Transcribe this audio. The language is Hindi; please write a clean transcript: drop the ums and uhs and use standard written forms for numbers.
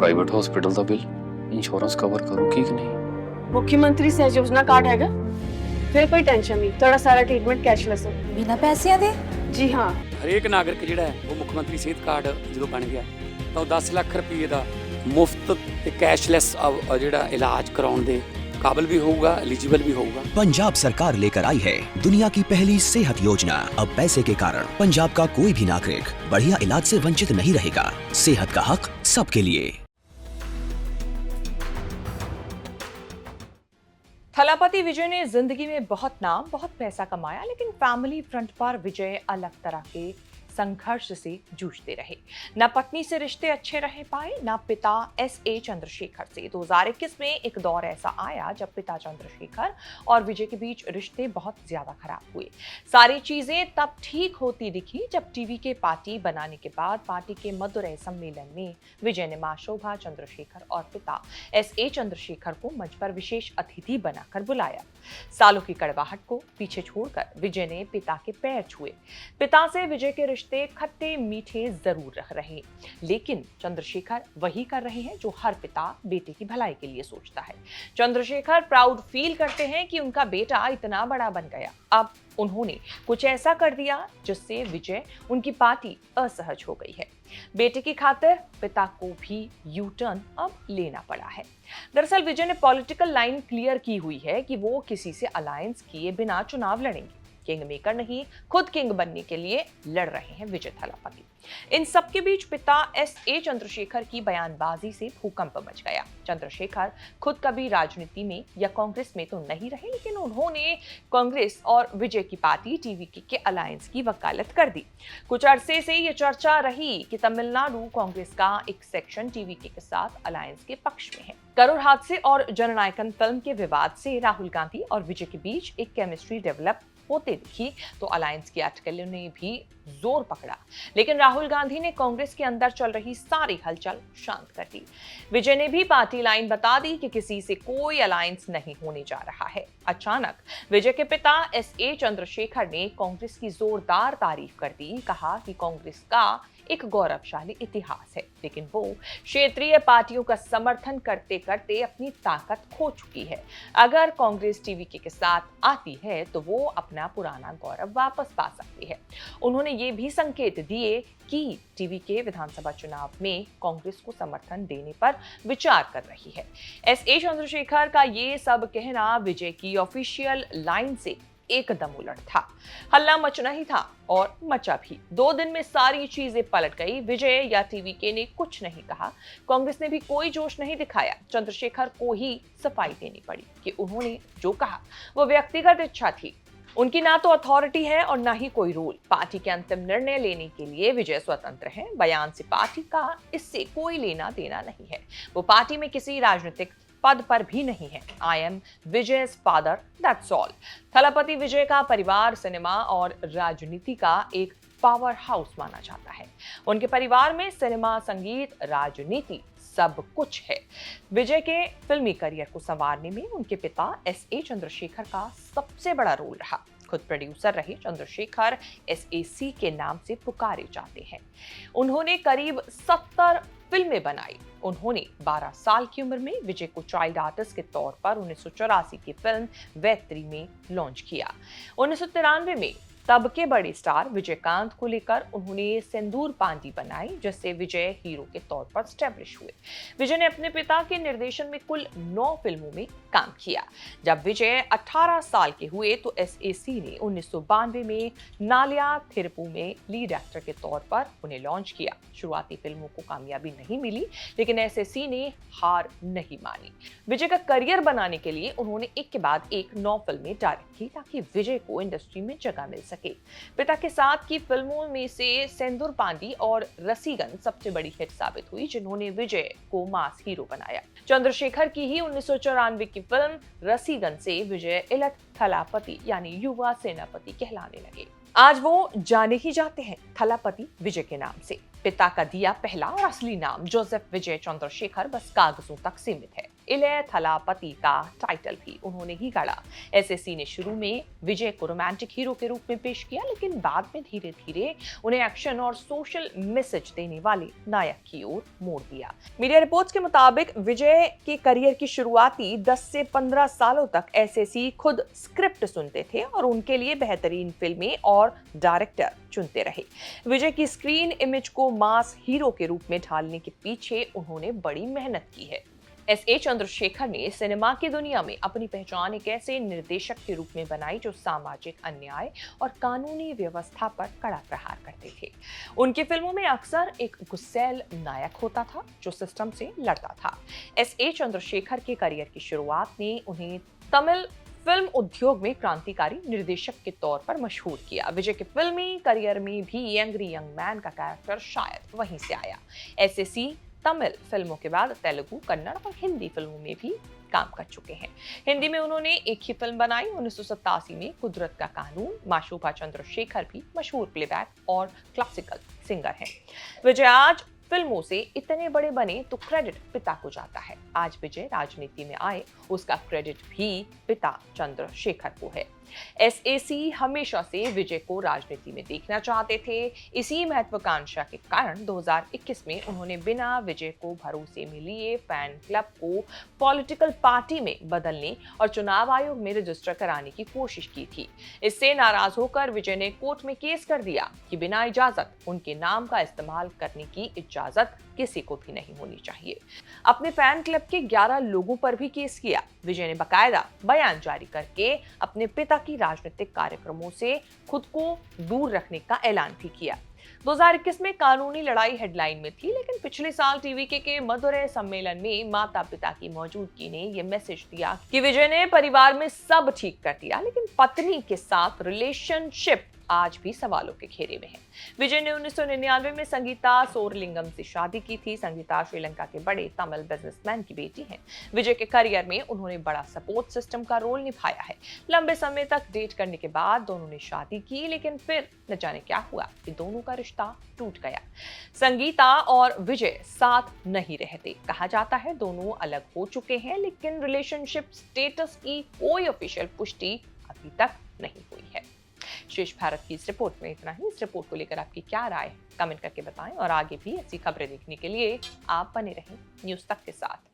ਪ੍ਰਾਈਵੇਟ ਹਸਪੀਟਲ ਦਾ ਬਿੱਲ ਇੰਸ਼ੋਰੈਂਸ ਕਵਰ ਕਰੂਗੀ ਕਿ ਨਹੀਂ। मुख्यमंत्री सहज योजना कार्ड हैगा, फिर कोई टेंशन नहीं, थोड़ा सारा ट्रीटमेंट कैशलेस है। बिना पैसिਆਂ ਦੇ? जी हाँ। ਹਰੇਕ ਨਾਗਰਿਕ ਜਿਹੜਾ ਹੈ ਉਹ ਮੁੱਖ ਮੰਤਰੀ ਸਿਹਤ ਕਾਰਡ ਜਦੋਂ ਬਣ ਗਿਆ ਤਾਂ ਉਹ 10 ਲੱਖ ਰੁਪਏ ਦਾ ਮੁਫਤ ਤੇ ਕੈਸ਼ਲੈਸ ਜਿਹੜਾ ਇਲਾਜ ਕਰਾਉਣ ਦੇ काबिल भी होगा, एलिजिबल भी होगा। पंजाब सरकार लेकर आई है दुनिया की पहली सेहत योजना। अब पैसे के कारण पंजाब का कोई भी नागरिक बढ़िया इलाज से वंचित नहीं रहेगा। सेहत का हक सबके लिए। थलापति विजय ने जिंदगी में बहुत नाम, बहुत पैसा कमाया, लेकिन फैमिली फ्रंट पर विजय अलग तरह के संघर्ष से जूझते रहे। न पत्नी से रिश्ते अच्छे रह पाए, न पिता S.A. चंद्रशेखर से। 2021 में एक दौर ऐसा आया जब पिता चंद्रशेखर और विजय के बीच रिश्ते बहुत ज्यादा खराब हुए। सारी चीजें तब ठीक होती दिखी जब टीवी के पार्टी बनाने के बाद पार्टी के मदुरै सम्मेलन में विजय ने मां शोभा चंद्रशेखर और पिता S.A. चंद्रशेखर को मंच पर विशेष अतिथि बनाकर बुलाया। सालों की कड़वाहट को पीछे छोड़कर विजय ने पिता के पैर छुए। पिता से विजय के रिश्ते खट्टे मीठे जरूर रह रहे, लेकिन चंद्रशेखर वही कर रहे हैं जो हर पिता बेटे की भलाई के लिए सोचता है। चंद्रशेखर प्राउड फील करते हैं कि उनका बेटा इतना बड़ा बन गया। अब उन्होंने कुछ ऐसा कर दिया जिससे विजय उनकी पार्टी असहज हो गई है। बेटे की खातिर पिता को भी यू टर्न अब लेना पड़ा है। दरअसल विजय ने पॉलिटिकल लाइन क्लियर की हुई है कि वो किसी से अलायंस किए बिना चुनाव लड़ेंगे। किंग मेकर नहीं, खुद किंग बनने के लिए लड़ रहे हैं विजय थलापति। इन सबके बीच पिता S.A. चंद्रशेखर की बयानबाजी से भूकंप मच गया। चंद्रशेखर खुद कभी राजनीति में या कांग्रेस में तो नहीं रहे, लेकिन उन्होंने कांग्रेस और विजय की पार्टी टीवीके के अलायंस की वकालत कर दी। कुछ अरसे से ये चर्चा रही कि तमिलनाडु कांग्रेस का एक सेक्शन टीवीके के साथ अलायंस के पक्ष में है। करूर हादसे और जननायकन फिल्म के विवाद से राहुल गांधी और विजय के बीच एक केमिस्ट्री डेवलप होते दिखी तो अलायंस की अटकलों ने भी जोर पकड़ा, लेकिन राहुल गांधी ने कांग्रेस के अंदर चल रही सारी हलचल शांत कर दी। विजय ने भी पार्टी लाइन बता दी कि किसी से कोई अलायंस नहीं होने जा रहा है। अचानक विजय के पिता S.A. चंद्रशेखर ने कांग्रेस की जोरदार तारीफ कर दी, कहा कि कांग्रेस का एक गौरवशाली इतिहास है, लेकिन वो क्षेत्रीय पार्टियों का समर्थन करते करते अपनी ताकत खो चुकी है। अगर कांग्रेस टीवीके के साथ आती है तो वो अपना पुराना गौरव वापस पा सकती है। उन्होंने ये भी संकेत दिए कि टीवीके विधानसभा चुनाव में कांग्रेस को समर्थन देने पर विचार कर रही है। S.A. चंद्रशेखर का ये सब कहना विजय की ऑफिशियल लाइन से एकदम उलट था। हल्ला मचना ही था और मचा भी। 2 दिन में सारी चीजें पलट गई। विजय या टीवीके ने कुछ नहीं कहा, कांग्रेस ने भी कोई जोश नहीं दिखाया। चंद्रशेखर को ही सफाई देनी पड़ी कि उन्होंने जो कहा वो व्यक्तिगत इच्छा थी। उनकी ना तो अथॉरिटी है और ना ही कोई रूल। पार्टी के अंतिम निर्णय लेने के लिए विजय स्वतंत्र हैं। बयान से पार्टी का इससे कोई लेना देना नहीं है। वो पार्टी में किसी राजनीतिक पद पर भी नहीं है। I am Vijay's father, that's all. Thalapathy Vijay का परिवार सिनेमा और राजनीति का एक पावर हाउस माना जाता है। उनके परिवार में सिनेमा, संगीत, राजनीति सब कुछ है। विजय के फिल्मी करियर को संवारने में उनके पिता S.A. चंद्रशेखर का सबसे बड़ा रोल रहा। खुद प्रोड्यूसर रहे चंद्रशेखर S.A.C. के नाम से पुकारे जाते हैं। उन्होंने करीब 70 फिल्में बनाई। उन्होंने 12 साल की उम्र में विजय को चाइल्ड आर्टिस्ट के तौर पर 1984 की फिल्म वैत्री में लॉन्च किया। 1993 में तब के बड़े स्टार विजयकांत को लेकर उन्होंने सिंदूर पांडी बनाई, जिससे विजय हीरो के तौर पर स्टैब्लिश हुए। विजय ने अपने पिता के निर्देशन में कुल 9 फिल्मों में काम किया। जब विजय 18 साल के हुए तो S.A.C. ने 1992 में नालिया थिरुपु में लीड एक्टर के तौर पर उन्हें लॉन्च किया। शुरुआती फिल्मों को कामयाबी नहीं मिली, लेकिन S.A.C. ने हार नहीं मानी। विजय का करियर बनाने के लिए उन्होंने एक के बाद एक 9 फिल्में डायरेक्ट की ताकि विजय को इंडस्ट्री में जगह मिल सके। पिता के साथ की फिल्मों में से सिंदूर पांडी और रसीगन सबसे बड़ी हिट साबित हुई, जिन्होंने विजय को मास हीरो बनाया। चंद्रशेखर की ही 1994 की फिल्म रसीगन से विजय इलत थलापति यानी युवा सेनापति कहलाने लगे। आज वो जाने ही जाते हैं थलापति विजय के नाम से। पिता का दिया पहला और असली नाम जोसेफ विजय चंद्रशेखर बस कागजों तक सीमित है। इलय थलापति का टाइटल भी उन्होंने ही गढ़ा। एसएससी ने शुरू में विजय को रोमांटिक हीरो के रूप में पेश किया, लेकिन बाद में धीरे धीरे उन्हें एक्शन और सोशल मैसेज देने वाले नायक की ओर मोड़ दिया। मीडिया रिपोर्ट्स के मुताबिक विजय के करियर की शुरुआती 10 से 15 सालों तक एसएससी खुद स्क्रिप्ट सुनते थे और उनके लिए बेहतरीन फिल्में और डायरेक्टर चुनते रहे। विजय की स्क्रीन इमेज को मास हीरो के रूप में ढालने के पीछे उन्होंने बड़ी मेहनत की है। एस.ए. चंद्रशेखर ने सिनेमा की दुनिया में अपनी पहचान एक ऐसे निर्देशक के रूप में बनाई जो सामाजिक अन्याय और कानूनी व्यवस्था पर कड़ा प्रहार करते थे। उनकी फिल्मों में अक्सर एक गुस्सैल नायक होता था जो सिस्टम से लड़ता था। एस.ए. चंद्रशेखर के करियर की शुरुआत ने उन्हें तमिल फिल्म उद्योग में क्रांतिकारी निर्देशक के तौर पर मशहूर किया। विजय के फिल्मी करियर में भी एंग्री यंग मैन का कैरेक्टर शायद वहीं से आया। एसएससी तमिल फिल्मों के बाद तेलुगु, कन्नड़ और हिंदी फिल्मों में भी काम कर चुके हैं। हिंदी में उन्होंने एक ही फिल्म बनाई 1987 में, कुदरत का कानून। माशूबा चंद्रशेखर भी मशहूर प्लेबैक और क्लासिकल सिंगर हैं। विजय आज फिल्मों से इतने बड़े बने तो क्रेडिट पिता को जाता है। आज विजय राजनीति में आए, उसका क्रेडिट भी पिता चंद्रशेखर को है। एसएसी हमेशा से विजय को राजनीति में देखना चाहते थे। इसी महत्वाकांक्षा के कारण 2021 में उन्होंने बिना विजय को भरोसे में लिए फैन क्लब को पॉलिटिकल पार्टी में बदलने और चुनाव आयोग में रजिस्टर कराने की कोशिश की थी। इससे नाराज होकर विजय ने कोर्ट में केस कर दिया कि बिना इजाजत उनके नाम का इस्तेमाल करने की इजाजत किसी को भी नहीं होनी चाहिए। अपने फैन क्लब के 11 लोगों पर भी केस किया। विजय ने बकायदा बयान जारी करके अपने पिता की राजनीतिक कार्यक्रमों से खुद को दूर रखने का ऐलान भी किया। 2021 में कानूनी लड़ाई हेडलाइन में थी, लेकिन पिछले साल टीवीके के मदुरै सम्मेलन में माता पिता की मौजूदगी ने यह मैसेज दिया कि विजय ने परिवार में सब ठीक कर दिया, लेकिन पत्नी के साथ रिलेशनशिप आज भी सवालों के घेरे में है। विजय ने 1999 में संगीता सोरलिंगम से शादी की थी। संगीता श्रीलंका के बड़े तमिल बिजनेसमैन की बेटी हैं। विजय के करियर में उन्होंने बड़ा सपोर्ट सिस्टम का रोल निभाया है। लंबे समय तक डेट करने के बाद दोनों ने शादी की, लेकिन फिर न जाने क्या हुआ कि दोनों का रिश्ता टूट गया। संगीता और विजय साथ नहीं रहते। कहा जाता है दोनों अलग हो चुके हैं, लेकिन रिलेशनशिप स्टेटस की कोई ऑफिशियल पुष्टि अभी तक नहीं हुई है। शेष भारत की इस रिपोर्ट में इतना ही। इस रिपोर्ट को लेकर आपकी क्या राय है कमेंट करके बताएं और आगे भी ऐसी खबरें देखने के लिए आप बने रहें न्यूज़ तक के साथ।